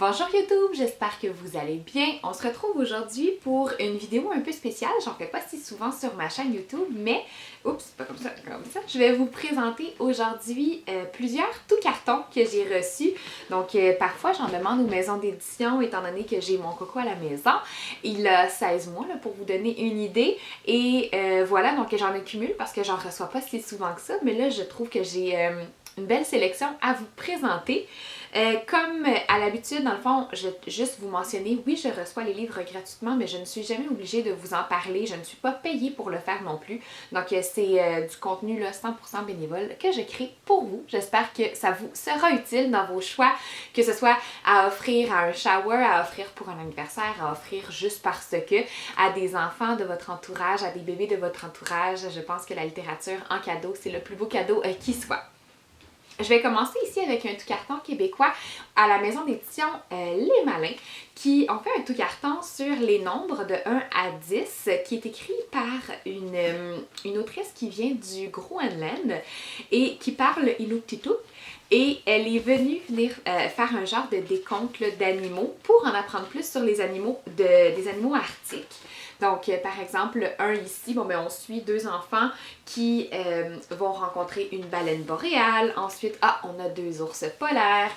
Bonjour YouTube, j'espère que vous allez bien. On se retrouve aujourd'hui pour une vidéo un peu spéciale. J'en fais pas si souvent sur ma chaîne YouTube, mais oups, pas comme ça, comme ça. Je vais vous présenter aujourd'hui plusieurs tout cartons que j'ai reçus. Donc parfois j'en demande aux maisons d'édition étant donné que j'ai mon coco à la maison. Il a 16 mois là, pour vous donner une idée. Et voilà, donc j'en accumule parce que j'en reçois pas si souvent que ça. Mais là je trouve que j'ai une belle sélection à vous présenter. Comme à l'habitude, dans le fond, je vais juste vous mentionner, oui, je reçois les livres gratuitement, mais je ne suis jamais obligée de vous en parler. Je ne suis pas payée pour le faire non plus. Donc, c'est du contenu là, 100% bénévole que je crée pour vous. J'espère que ça vous sera utile dans vos choix, que ce soit à offrir à un shower, à offrir pour un anniversaire, à offrir juste parce que, à des enfants de votre entourage, à des bébés de votre entourage. Je pense que la littérature en cadeau, c'est le plus beau cadeau qui soit. Je vais commencer ici avec un tout carton québécois à la maison d'édition Les Malins qui ont fait un tout carton sur les nombres de 1 à 10 qui est écrit par une autrice qui vient du Groenland et qui parle Inuktitut. Et elle est venue faire un genre de décompte d'animaux pour en apprendre plus sur les animaux, des animaux arctiques. Donc, par exemple, un ici, bon, ben, on suit deux enfants qui vont rencontrer une baleine boréale. Ensuite, on a deux ours polaires,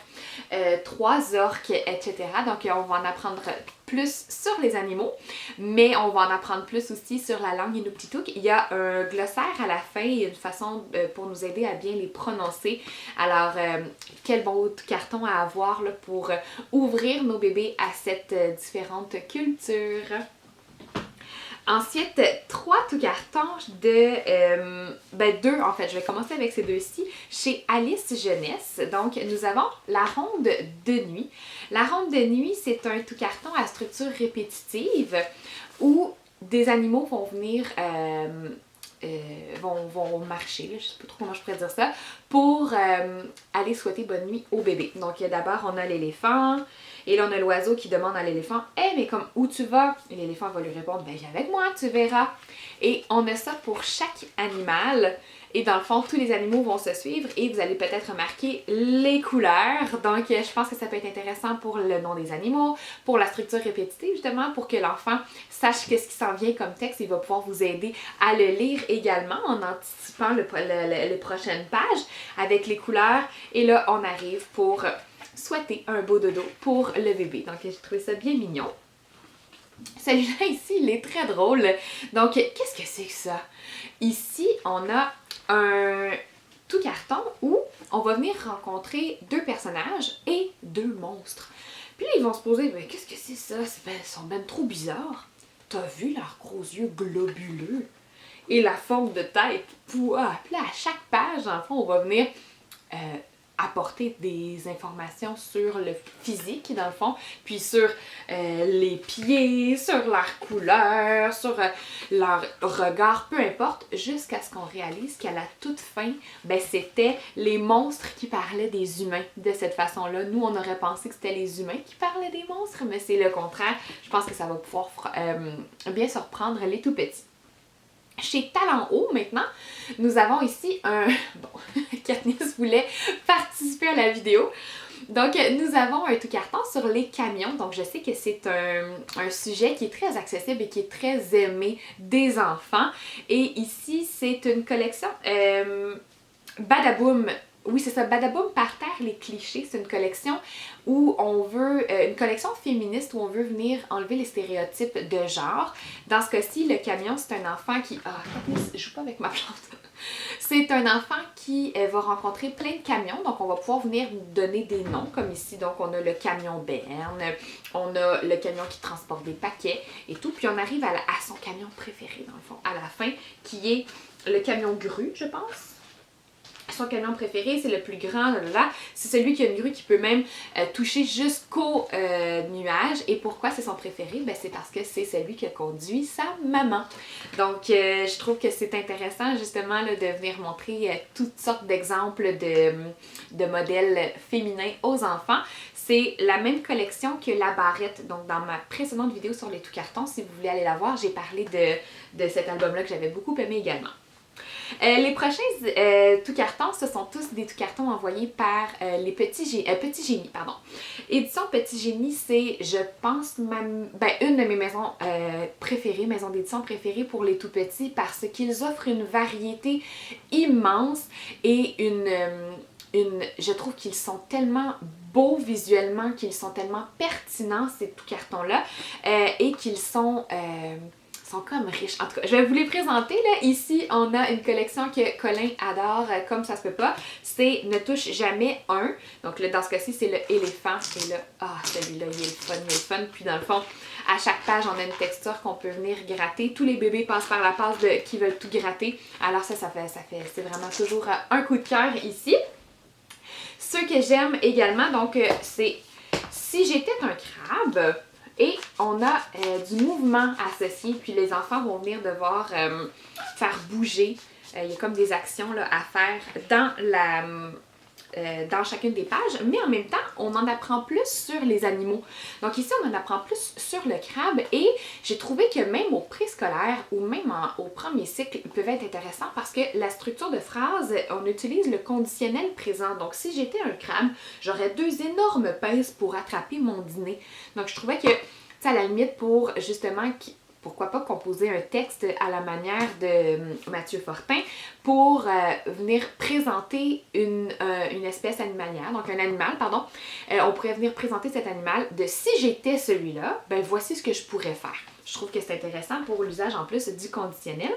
trois orques, etc. Donc, on va en apprendre plus sur les animaux, mais on va en apprendre plus aussi sur la langue Inuktitut. Il y a un glossaire à la fin et une façon pour nous aider à bien les prononcer. Alors, quel beau carton à avoir là, pour ouvrir nos bébés à cette différente culture. Ensuite, trois tout cartons de deux en fait. Je vais commencer avec ces deux-ci chez Alice Jeunesse. Donc, nous avons la ronde de nuit. La ronde de nuit, c'est un tout carton à structure répétitive où des animaux vont venir vont marcher, là, je sais pas trop comment je pourrais dire ça, pour aller souhaiter bonne nuit au bébé. Donc d'abord on a l'éléphant, et là on a l'oiseau qui demande à l'éléphant « Hey, mais comme où tu vas? » Et l'éléphant va lui répondre « Ben viens avec moi, tu verras. » Et on a ça pour chaque animal. Et dans le fond, tous les animaux vont se suivre et vous allez peut-être remarquer les couleurs. Donc, je pense que ça peut être intéressant pour le nom des animaux, pour la structure répétitive justement, pour que l'enfant sache qu'est-ce qui s'en vient comme texte. Il va pouvoir vous aider à le lire également en anticipant les prochaines pages avec les couleurs. Et là, on arrive pour souhaiter un beau dodo pour le bébé. Donc, j'ai trouvé ça bien mignon. Celui-là ici, il est très drôle. Donc, qu'est-ce que c'est que ça? Ici, on a un tout carton où on va venir rencontrer deux personnages et deux monstres. Puis là, ils vont se poser, ben, qu'est-ce que c'est ça? Ils sont ben trop bizarres. T'as vu leurs gros yeux globuleux? Et la forme de tête? Pouah! Puis là, à chaque page, en fond, on va venir apporter des informations sur le physique, dans le fond, puis sur les pieds, sur leur couleur, sur leur regard, peu importe, jusqu'à ce qu'on réalise qu'à la toute fin, ben, c'était les monstres qui parlaient des humains de cette façon-là. Nous, on aurait pensé que c'était les humains qui parlaient des monstres, mais c'est le contraire. Je pense que ça va pouvoir bien surprendre les tout-petits. Chez Talent Haut, maintenant, nous avons ici un... Bon, Katniss voulait participer à la vidéo. Donc, nous avons un tout carton sur les camions. Donc, je sais que c'est un sujet qui est très accessible et qui est très aimé des enfants. Et ici, c'est une collection Badaboom. Oui, c'est ça, Badaboom par terre, les clichés. C'est une collection où on veut, une collection féministe où on veut venir enlever les stéréotypes de genre. Dans ce cas-ci, le camion, c'est un enfant qui... je joue pas avec ma plante. C'est un enfant qui va rencontrer plein de camions, donc on va pouvoir venir donner des noms, comme ici, donc on a le camion Berne, on a le camion qui transporte des paquets et tout, puis on arrive à son camion préféré, dans le fond, à la fin, qui est le camion grue, je pense. Son camion préféré, c'est le plus grand, là. C'est celui qui a une grue qui peut même toucher jusqu'au nuage. Et pourquoi c'est son préféré? Ben, c'est parce que c'est celui qui a conduit sa maman. Donc, je trouve que c'est intéressant justement là, de venir montrer toutes sortes d'exemples de modèles féminins aux enfants. C'est la même collection que La Barrette. Donc, dans ma précédente vidéo sur les tout cartons, si vous voulez aller la voir, j'ai parlé de cet album-là que j'avais beaucoup aimé également. Les prochains tout cartons, ce sont tous des tout cartons envoyés par les Petit Génie, pardon. Édition Petit Génie, c'est, je pense, une de mes maisons préférées, maisons d'édition préférées pour les tout petits parce qu'ils offrent une variété immense et je trouve qu'ils sont tellement beaux visuellement, qu'ils sont tellement pertinents, ces tout cartons-là, et qu'ils sont comme riches. En tout cas, je vais vous les présenter. Là. Ici, on a une collection que Colin adore, comme ça se peut pas. C'est Ne touche jamais un. Donc là, dans ce cas-ci, c'est le éléphant. Et là, celui-là, il est le fun, il est le fun. Puis dans le fond, à chaque page, on a une texture qu'on peut venir gratter. Tous les bébés passent par la passe qui veulent tout gratter. Alors c'est vraiment toujours un coup de cœur ici. Ceux que j'aime également, donc c'est Si j'étais un crabe. Et on a du mouvement associé, puis les enfants vont venir devoir faire bouger. Il y a comme des actions là, à faire dans chacune des pages, mais en même temps, on en apprend plus sur les animaux. Donc ici, on en apprend plus sur le crabe et j'ai trouvé que même au préscolaire ou même au premier cycle, ils peuvent être intéressants parce que la structure de phrase, on utilise le conditionnel présent. Donc si j'étais un crabe, j'aurais 2 énormes pinces pour attraper mon dîner. Donc je trouvais que, à la limite, pour justement... Pourquoi pas composer un texte à la manière de Mathieu Fortin pour venir présenter une espèce animalière, donc un animal, pardon. On pourrait venir présenter cet animal de si j'étais celui-là, ben voici ce que je pourrais faire. Je trouve que c'est intéressant pour l'usage en plus du conditionnel.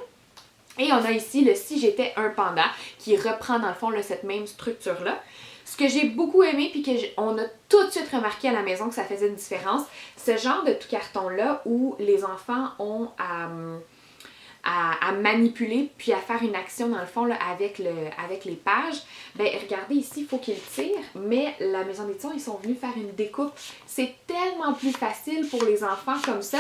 Et on a ici le si j'étais un panda qui reprend dans le fond là, cette même structure-là. Ce que j'ai beaucoup aimé puis on a tout de suite remarqué à la maison que ça faisait une différence, ce genre de tout carton-là où les enfants ont à manipuler puis à faire une action dans le fond là, avec les pages, ben regardez ici, il faut qu'ils tirent, mais la maison d'édition, ils sont venus faire une découpe. C'est tellement plus facile pour les enfants comme ça.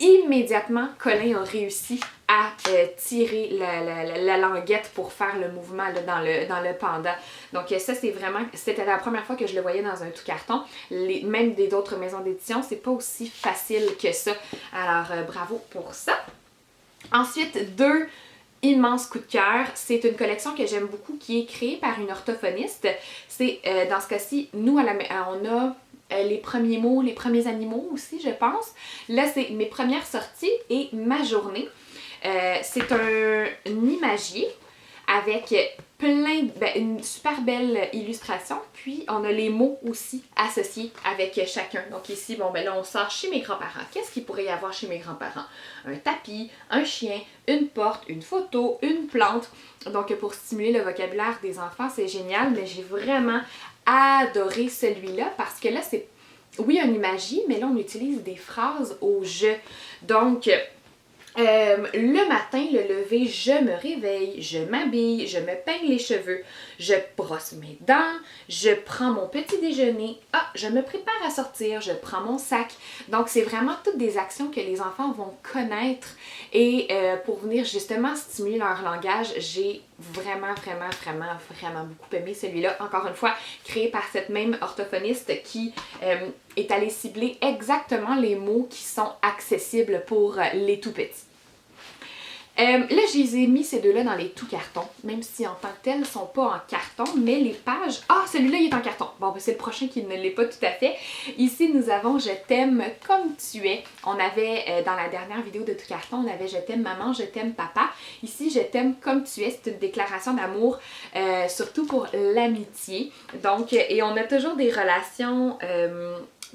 Immédiatement, Colin a réussi à tirer la languette pour faire le mouvement là, dans le panda. Donc ça, c'était la première fois que je le voyais dans un tout carton. Même des autres maisons d'édition, c'est pas aussi facile que ça. Alors, bravo pour ça. Ensuite, 2 immenses coups de cœur. C'est une collection que j'aime beaucoup qui est créée par une orthophoniste. C'est, dans ce cas-ci, nous, on a... les premiers mots, les premiers animaux aussi, je pense. Là, c'est mes premières sorties et ma journée. C'est un imagier avec une super belle illustration. Puis, on a les mots aussi associés avec chacun. Donc ici, là, on sort chez mes grands-parents. Qu'est-ce qu'il pourrait y avoir chez mes grands-parents? Un tapis, un chien, une porte, une photo, une plante. Donc, pour stimuler le vocabulaire des enfants, c'est génial. Mais j'ai vraiment adoré celui-là parce que là, c'est, oui, un imagier, mais là, on utilise des phrases au « je ». Donc, le matin, le lever, je me réveille, je m'habille, je me peigne les cheveux, je brosse mes dents, je prends mon petit déjeuner, je me prépare à sortir, je prends mon sac. Donc, c'est vraiment toutes des actions que les enfants vont connaître et pour venir justement stimuler leur langage, j'ai vraiment beaucoup aimé celui-là. Encore une fois, créé par cette même orthophoniste qui est allée cibler exactement les mots qui sont accessibles pour les tout petits. Là, je les ai mis ces deux-là dans les tout cartons, même si en tant que tels, ils ne sont pas en carton, mais les pages... celui-là, il est en carton. Bon, c'est le prochain qui ne l'est pas tout à fait. Ici, nous avons Je t'aime comme tu es. On avait, dans la dernière vidéo de tout carton, on avait Je t'aime maman, je t'aime papa. Ici, Je t'aime comme tu es. C'est une déclaration d'amour, surtout pour l'amitié. Donc, et on a toujours des relations...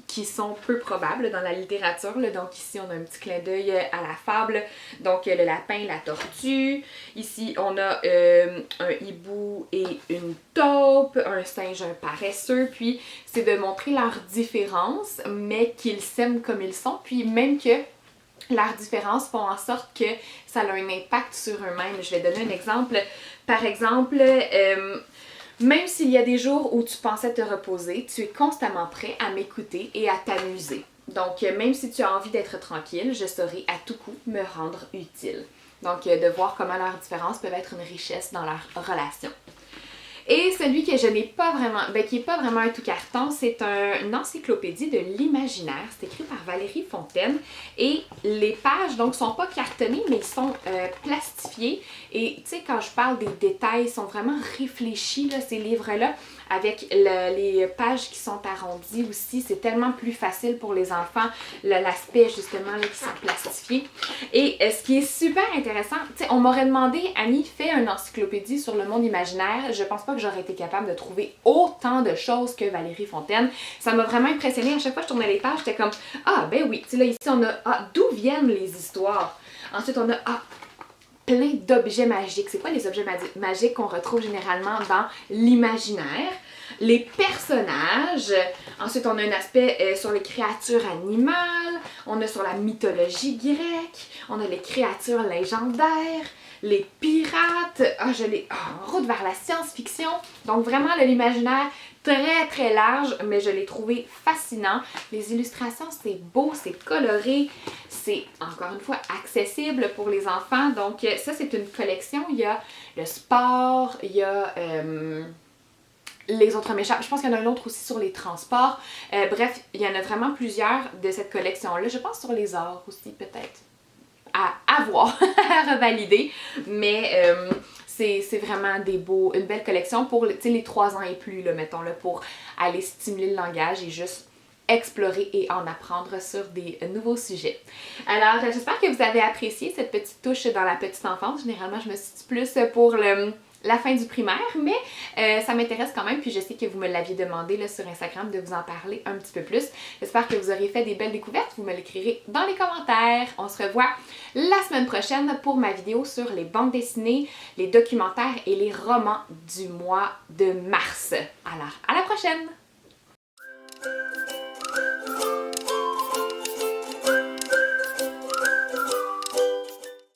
qui sont peu probables dans la littérature. Là. Donc ici, on a un petit clin d'œil à la fable. Donc le lapin, la tortue. Ici, on a un hibou et une taupe, un singe, un paresseux. Puis c'est de montrer leurs différences, mais qu'ils s'aiment comme ils sont. Puis même que leurs différences font en sorte que ça a un impact sur eux-mêmes. Je vais donner un exemple. Par exemple... même s'il y a des jours où tu pensais te reposer, tu es constamment prêt à m'écouter et à t'amuser. Donc, même si tu as envie d'être tranquille, je saurai à tout coup me rendre utile. Donc, de voir comment leurs différences peuvent être une richesse dans leur relation. Et celui que je n'ai pas vraiment, qui n'est pas vraiment un tout carton, c'est une encyclopédie de l'imaginaire. C'est écrit par Valérie Fontaine. Et les pages, donc, sont pas cartonnées, mais ils sont plastifiés. Et tu sais, quand je parle des détails, ils sont vraiment réfléchis, là, ces livres-là, avec les pages qui sont arrondies aussi. C'est tellement plus facile pour les enfants, l'aspect justement là, qui sont plastifiés. Et ce qui est super intéressant, tu sais, on m'aurait demandé, Annie, fais une encyclopédie sur le monde imaginaire. Je pense pas que j'aurais été capable de trouver autant de choses que Valérie Fontaine. Ça m'a vraiment impressionnée. À chaque fois que je tournais les pages, j'étais comme, ah ben oui, tu sais là ici on a, ah, d'où viennent les histoires? Ensuite on a, ah, plein d'objets magiques. C'est quoi les objets magiques qu'on retrouve généralement dans l'imaginaire? Les personnages. Ensuite, on a un aspect sur les créatures animales. On a sur la mythologie grecque. On a les créatures légendaires. Les pirates. En route vers la science-fiction. Donc vraiment, l'imaginaire très très large, mais je l'ai trouvé fascinant. Les illustrations, c'est beau, c'est coloré, c'est encore une fois accessible pour les enfants. Donc ça, c'est une collection. Il y a le sport, il y a les autres méchants. Je pense qu'il y en a un autre aussi sur les transports. Bref, il y en a vraiment plusieurs de cette collection-là. Je pense sur les arts aussi, peut-être. À voir, à revalider. Mais c'est vraiment une belle collection pour les 3 ans et plus, là, mettons, là, pour aller stimuler le langage et juste explorer et en apprendre sur des nouveaux sujets. Alors, j'espère que vous avez apprécié cette petite touche dans la petite enfance. Généralement, je me situe plus pour la fin du primaire, mais ça m'intéresse quand même, puis je sais que vous me l'aviez demandé là, sur Instagram de vous en parler un petit peu plus. J'espère que vous aurez fait des belles découvertes, vous me l'écrirez dans les commentaires. On se revoit la semaine prochaine pour ma vidéo sur les bandes dessinées, les documentaires et les romans du mois de mars. Alors, à la prochaine!